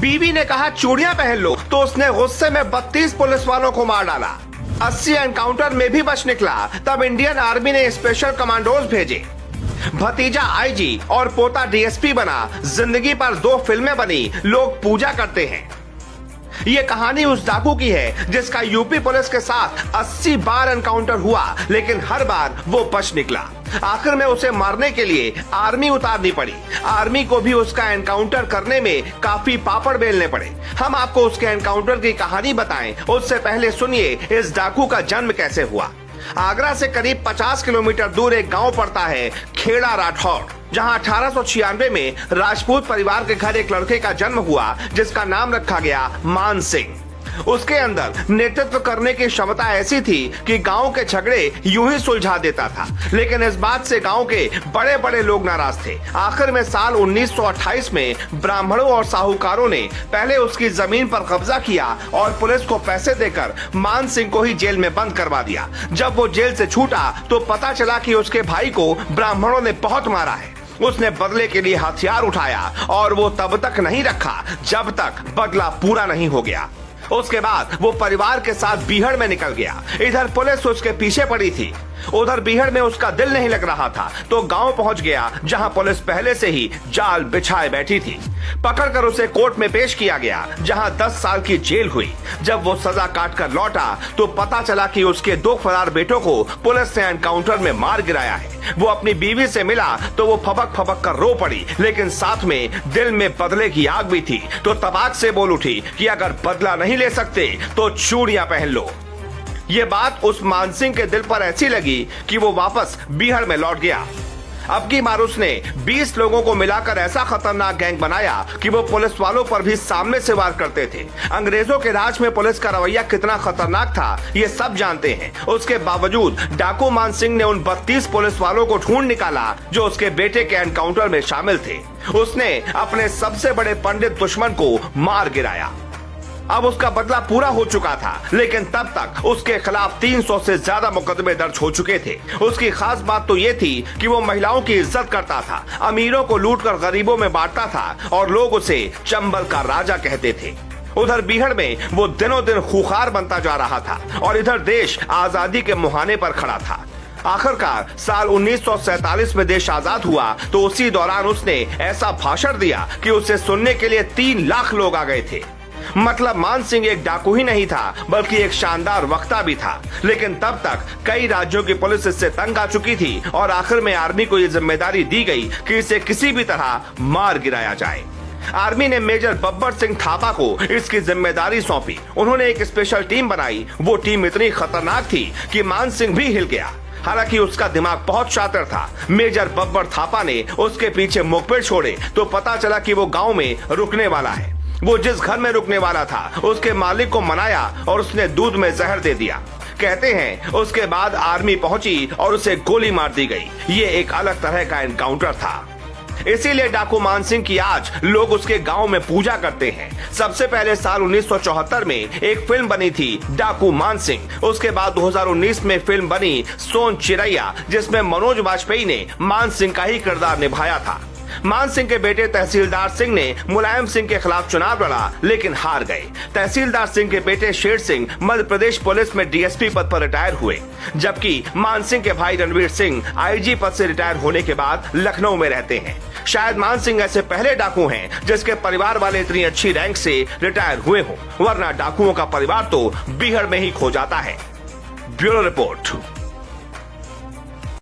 बीवी ने कहा चूड़ियां पहन लो तो उसने गुस्से में 32 पुलिस वालों को मार डाला। 80 एनकाउंटर में भी बच निकला। तब इंडियन आर्मी ने स्पेशल कमांडोज भेजे। भतीजा आईजी और पोता डीएसपी बना। जिंदगी पर 2 फिल्में बनी। लोग पूजा करते हैं। ये कहानी उस डाकू की है जिसका यूपी पुलिस के साथ 80 बार एनकाउंटर हुआ, लेकिन हर बार वो बच निकला। आखिर में उसे मारने के लिए आर्मी उतारनी पड़ी। आर्मी को भी उसका एनकाउंटर करने में काफी पापड़ बेलने पड़े। हम आपको उसके एनकाउंटर की कहानी बताएं, उससे पहले सुनिए इस डाकू का जन्म कैसे हुआ। आगरा से करीब 50 किलोमीटर दूर एक गांव पड़ता है, खेड़ा राठौर, जहां 1896 में राजपूत परिवार के घर एक लड़के का जन्म हुआ जिसका नाम रखा गया मान सिंह। उसके अंदर नेतृत्व करने की क्षमता ऐसी थी कि गांव के झगड़े यूं ही सुलझा देता था, लेकिन इस बात से गांव के बड़े बड़े लोग नाराज थे। आखिर में साल 1928 में ब्राह्मणों और साहूकारों ने पहले उसकी जमीन पर कब्जा किया और पुलिस को पैसे देकर मान सिंह को ही जेल में बंद करवा दिया। जब वो जेल से छूटा तो पता चला कि उसके भाई को ब्राह्मणों ने बहुत मारा है। उसने बदले के लिए हथियार उठाया और वो तब तक नहीं रखा जब तक बदला पूरा नहीं हो गया। उसके बाद वो परिवार के साथ बीहड़ में निकल गया। इधर पुलिस उसके पीछे पड़ी थी, उधर बीहड़ में उसका दिल नहीं लग रहा था तो गांव पहुंच गया जहां पुलिस पहले से ही जाल बिछाए बैठी थी। पकड़कर उसे कोर्ट में पेश किया गया जहां 10 साल की जेल हुई। जब वो सजा काट कर लौटा तो पता चला कि उसके 2 फरार बेटों को पुलिस ने एनकाउंटर में मार गिराया है। वो अपनी बीवी से मिला तो वो फबक फबक कर रो पड़ी, लेकिन साथ में दिल में बदले की आग भी थी। तो तबाक से बोल उठी कि अगर बदला नहीं ले सकते तो चूड़ियां पहन लो। ये बात उस मान सिंह के दिल पर ऐसी लगी कि वो वापस बीहड़ में लौट गया। अब की बार उसने 20 लोगों को मिलाकर ऐसा खतरनाक गैंग बनाया कि वो पुलिस वालों पर भी सामने से वार करते थे। अंग्रेजों के राज में पुलिस का रवैया कितना खतरनाक था ये सब जानते हैं। उसके बावजूद डाकू मान सिंह ने उन 32 पुलिस वालों को ढूंढ निकाला जो उसके बेटे के एनकाउंटर में शामिल थे। उसने अपने सबसे बड़े पंडित दुश्मन को मार गिराया। अब उसका बदला पूरा हो चुका था, लेकिन तब तक उसके खिलाफ 300 से ज्यादा मुकदमे दर्ज हो चुके थे। उसकी खास बात तो ये थी कि वो महिलाओं की इज्जत करता था, अमीरों को लूटकर गरीबों में बांटता था और लोग उसे चंबल का राजा कहते थे। उधर बीहड़ में वो दिनों दिन खूंखार बनता जा रहा था और इधर देश आजादी के मुहाने पर खड़ा था। आखिरकार साल 1947 में देश आजाद हुआ तो उसी दौरान उसने ऐसा भाषण दिया कि उसे सुनने के लिए 3 लाख लोग आ गए थे। मतलब मान सिंह एक डाकू ही नहीं था बल्कि एक शानदार वक्ता भी था। लेकिन तब तक कई राज्यों की पुलिस इससे तंग आ चुकी थी और आखिर में आर्मी को यह जिम्मेदारी दी गई कि इसे किसी भी तरह मार गिराया जाए। आर्मी ने मेजर बब्बर सिंह थापा को इसकी जिम्मेदारी सौंपी। उन्होंने एक स्पेशल टीम बनाई। वो टीम इतनी खतरनाक थी कि मान सिंह भी हिल गया। हालांकि उसका दिमाग बहुत शातिर था। मेजर बब्बर थापा ने उसके पीछे मुखबिर छोड़े तो पता चला कि वो गांव में रुकने वाला है। वो जिस घर में रुकने वाला था उसके मालिक को मनाया और उसने दूध में जहर दे दिया। कहते हैं उसके बाद आर्मी पहुंची और उसे गोली मार दी गई। ये एक अलग तरह का एनकाउंटर था। इसीलिए डाकू मान सिंह की आज लोग उसके गांव में पूजा करते हैं। सबसे पहले साल 1974 में एक फिल्म बनी थी डाकू मान सिंह। उसके बाद 2019 में फिल्म बनी सोन चिरैया, जिसमें मनोज वाजपेयी ने मान सिंह का ही किरदार निभाया था। मान सिंह के बेटे तहसीलदार सिंह ने मुलायम सिंह के खिलाफ चुनाव लड़ा लेकिन हार गए। तहसीलदार सिंह के बेटे शेर सिंह मध्य प्रदेश पुलिस में डीएसपी पद पर रिटायर हुए, जबकि मान सिंह के भाई रणवीर सिंह आईजी पद से रिटायर होने के बाद लखनऊ में रहते हैं। शायद मान सिंह ऐसे पहले डाकू हैं जिसके परिवार वाले इतनी अच्छी रैंक से रिटायर हुए हों, वरना डाकुओं का परिवार तो बीहड़ में ही खो जाता है। Bureau report.